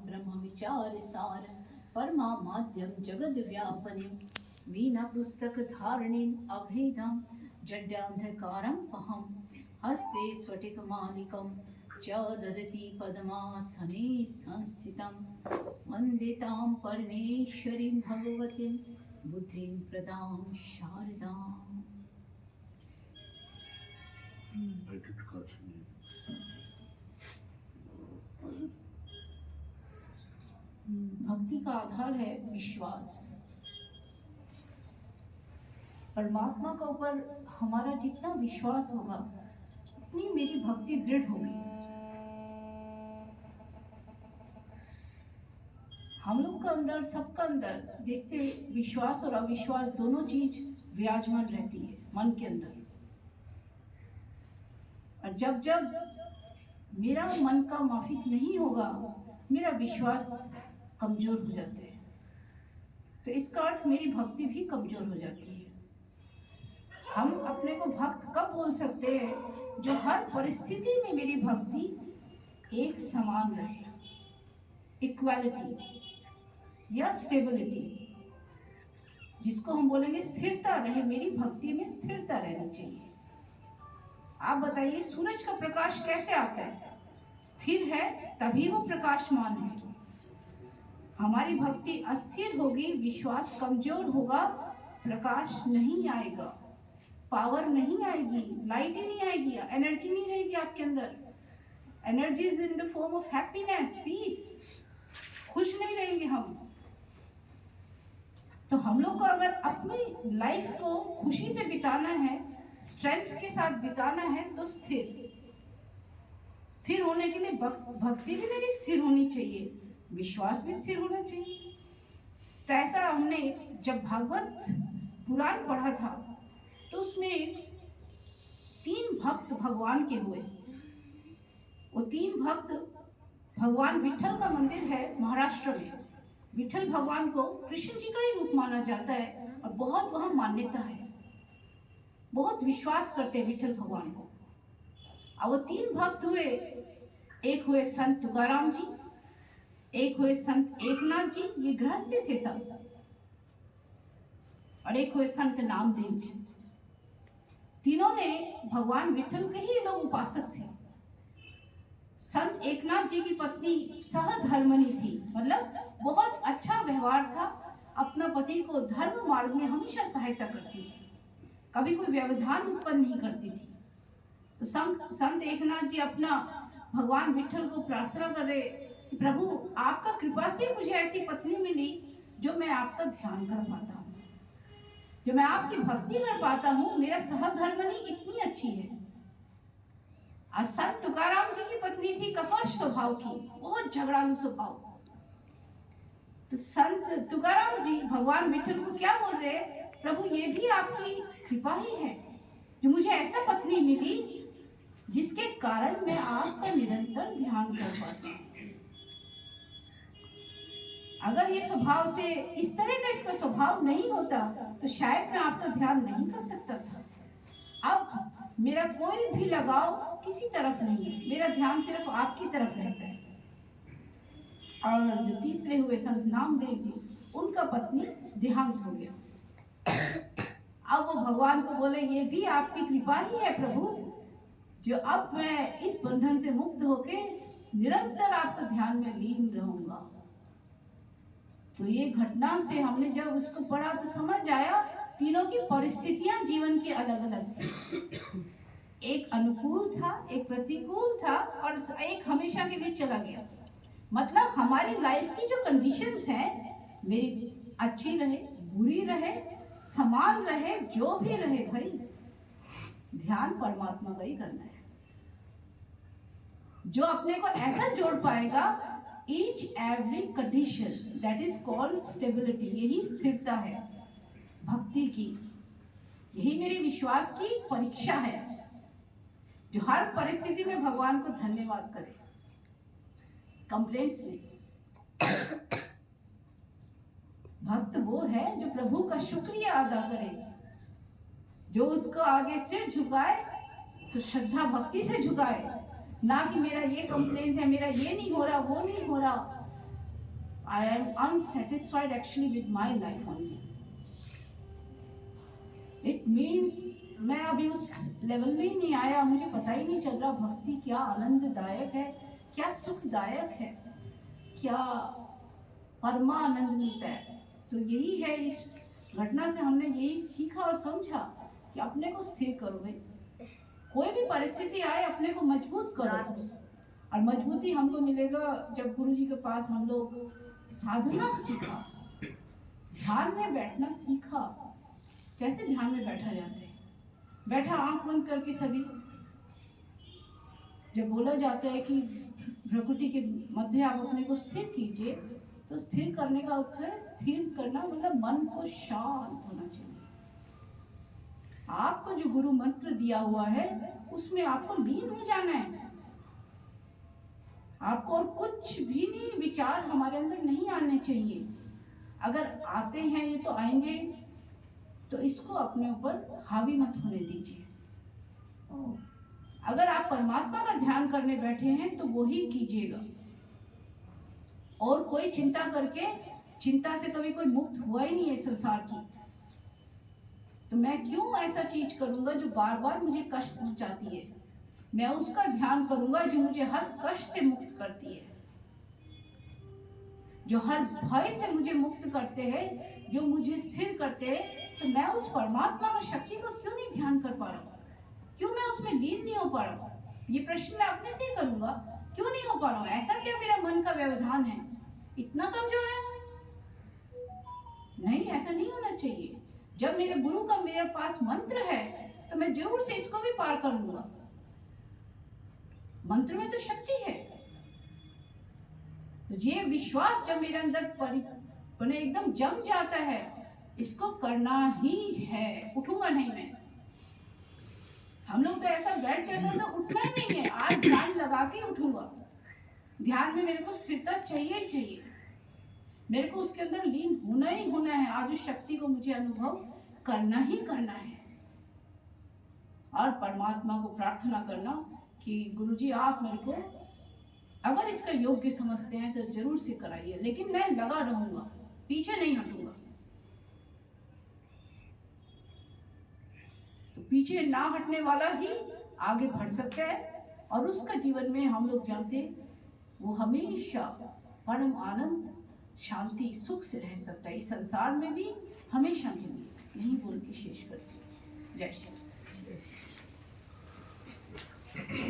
ब्रह्म विचार सार परमामाद्यम जगद व्यापनिम वीणा पुस्तक धारणिम अभेदम जड्यान्धकारं पहम हस्ते स्फटिकमालिकं च ददति पद्मासने संस्थितं वन्दे तां परमेश्वरीं भगवतीं बुद्धिं प्रदां शारदाम्। भक्ति का आधार है विश्वास। परमात्मा के ऊपर हमारा जितना विश्वास होगा उतनी मेरी भक्ति दृढ़ होगी। हम लोग का अंदर, सबका अंदर देखते विश्वास और अविश्वास दोनों चीज विराजमान रहती है मन के अंदर। और जब जब मेरा मन का माफिक नहीं होगा मेरा विश्वास कमजोर हो जाता है, तो इसका अर्थ मेरी भक्ति भी कमजोर हो जाती है। हम अपने को भक्त कब बोल सकते हैं? जो हर परिस्थिति में मेरी भक्ति एक समान रहे, इक्वालिटी या स्टेबिलिटी, जिसको हम बोलेंगे स्थिरता रहे। मेरी भक्ति में स्थिरता रहनी चाहिए। आप बताइए सूरज का प्रकाश कैसे आता है? स्थिर है तभी वो प्रकाशमान है। हमारी भक्ति अस्थिर होगी, विश्वास कमजोर होगा, प्रकाश नहीं आएगा, पावर नहीं आएगी, लाइट ही नहीं आएगी, एनर्जी नहीं रहेगी आपके अंदर। Energy is in the form of happiness, peace. खुश नहीं रहेंगे हम। तो हम लोग को अगर अपनी लाइफ को खुशी से बिताना है, स्ट्रेंथ के साथ बिताना है, तो स्थिर होने के लिए भक्ति भी मेरी स्थिर होनी चाहिए, विश्वास भी स्थिर होना चाहिए। तो ऐसा हमने जब भागवत पुराण पढ़ा था तो उसमें 3 भक्त भगवान के हुए। वो 3 भक्त, भगवान विठल का मंदिर है महाराष्ट्र में। विठल भगवान को कृष्ण जी का ही रूप माना जाता है और बहुत वहाँ मान्यता है, बहुत विश्वास करते हैं विठल भगवान को। अब वो 3 भक्त हुए। एक हुए संत तुकाराम जी, एक हुए संत एकनाथ जी, ये गृहस्थी थे सब, और एक हुए संत नामदेव जी। तीनों ने भगवान विठल के ही लोग उपासक थे। संत एकनाथ जी की पत्नी सहधर्मणी थी, मतलब बहुत अच्छा व्यवहार था, अपना पति को धर्म मार्ग में हमेशा सहायता करती थी, कभी कोई व्यवधान उत्पन्न नहीं करती थी। तो संत एकनाथ जी अपना भगवान विठल को प्रार्थना कर रहे, प्रभु आपका कृपा से मुझे ऐसी पत्नी मिली जो मैं आपका ध्यान कर पाता हूँ, जो मैं आपकी भक्ति कर पाता हूँ। मेरा सहधर्मणी इतनी अच्छी है। और संत तुकाराम जी की पत्नी थी कपट स्वभाव की, बहुत झगड़ालू स्वभाव। तो संत तुकाराम जी भगवान विठल को क्या बोल रहे, प्रभु ये भी आपकी कृपा ही है जो मुझे ऐसा पत्नी मिली जिसके कारण मैं आपका निरंतर ध्यान कर पाता हूँ। अगर ये स्वभाव से इस तरह का इसका स्वभाव नहीं होता तो शायद मैं आपका ध्यान नहीं कर सकता था। अब मेरा कोई भी लगाव किसी तरफ नहीं है, मेरा ध्यान सिर्फ आपकी तरफ रहता है। और जो तीसरे हुए संत नामदेव जी, उनका पत्नी देहांत हो गया। अब वो भगवान को बोले ये भी आपकी कृपा ही है प्रभु, जो अब मैं इस बंधन से मुक्त होके निरंतर आपके ध्यान में लीन रहूंगा। तो ये घटना से हमने जब उसको पढ़ा तो समझ आया तीनों की परिस्थितियां जीवन की अलग अलग थी। एक अनुकूल था, एक प्रतिकूल था, और एक हमेशा के लिए चला गया। मतलब हमारी लाइफ की जो कंडीशंस हैं, मेरी अच्छी रहे बुरी रहे समान रहे जो भी रहे, भाई ध्यान परमात्मा का ही करना है। जो अपने को ऐसा जोड़ पाएगा, each every condition, that is called stability, यही स्थिरता है भक्ति की। यही मेरे विश्वास की परीक्षा है, जो हर परिस्थिति में भगवान को धन्यवाद करे, कंप्लेंट्स नहीं। भक्त वो है जो प्रभु का शुक्रिया अदा करे, जो उसको आगे सिर झुकाए तो श्रद्धा भक्ति से झुकाए, ना कि मेरा ये कंप्लेंट है, मेरा ये नहीं हो रहा, वो नहीं हो रहा। I am unsatisfied actually with my life only. It means मैं अभी उस लेवल में ही नहीं आया, मुझे पता ही नहीं चल रहा भक्ति क्या आनंददायक है, क्या सुखदायक है, क्या परमानंद मिलता है। तो यही है, इस घटना से हमने यही सीखा और समझा कि अपने को स्थिर करो भाई, कोई भी परिस्थिति आए अपने को मजबूत करो। और मजबूती हमको मिलेगा जब गुरु जी के पास हम लोग साधना सीखा, ध्यान में बैठना सीखा। कैसे ध्यान में बैठा जाता है? बैठा आंख बंद करके सभी, जब बोला जाता है कि प्रकृति के मध्य आप अपने को स्थिर कीजिए, तो स्थिर करने का अर्थ है, स्थिर करना मतलब मन को शांत होना चाहिए। आपको जो गुरु मंत्र दिया हुआ है उसमें आपको लीन हो जाना है। आपको और कुछ भी नहीं, विचार हमारे अंदर नहीं आने चाहिए। अगर आते हैं ये तो आएंगे, तो इसको अपने ऊपर हावी मत होने दीजिए। अगर आप परमात्मा का ध्यान करने बैठे हैं तो वो ही कीजिएगा। और कोई चिंता करके, चिंता से कभी कोई मुक्त हुआ ही नहीं है संसार की, तो मैं क्यों ऐसा चीज करूंगा जो बार बार मुझे कष्ट पहुंचाती है। मैं उसका ध्यान करूंगा जो मुझे हर कष्ट से मुक्त करती है, जो हर भय से मुझे मुक्त करते हैं, जो मुझे स्थिर करते हैं। तो मैं उस परमात्मा की शक्ति को क्यों नहीं ध्यान कर पा रहा हूँ, क्यों मैं उसमें लीन नहीं हो पा रहा हूँ? ये प्रश्न मैं अपने से ही करूंगा, क्यों नहीं हो पा रहा हूँ? ऐसा क्या मेरा मन का व्यवधान है, इतना कमजोर है? नहीं, ऐसा नहीं होना चाहिए। जब मेरे गुरु का मेरे पास मंत्र है तो मैं जरूर से इसको भी पार कर लूंगा। मंत्र में तो शक्ति है। तो ये विश्वास जब मेरे अंदर बने एकदम जम जाता है, इसको करना ही है, उठूंगा नहीं मैं। हम लोग तो ऐसा बैठ जाते हैं तो उठना ही नहीं है, आज ध्यान लगा के उठूंगा। ध्यान में मेरे को स्थिरता चाहिए ही चाहिए, मेरे को उसके अंदर लीन होना ही होना है। आज उस शक्ति को मुझे अनुभव करना ही करना है। और परमात्मा को प्रार्थना करना कि गुरुजी आप मेरे को अगर इसका योग्य समझते हैं तो जरूर से कराइए, लेकिन मैं लगा रहूंगा, पीछे नहीं हटूंगा। तो पीछे ना हटने वाला ही आगे बढ़ सकता है, और उसका जीवन में हम लोग जानते वो हमेशा परम आनंद, शांति, सुख से रह सकता है, इस संसार में भी हमेशा के लिए। यही बोल के शेष करती हूँ। जय श्री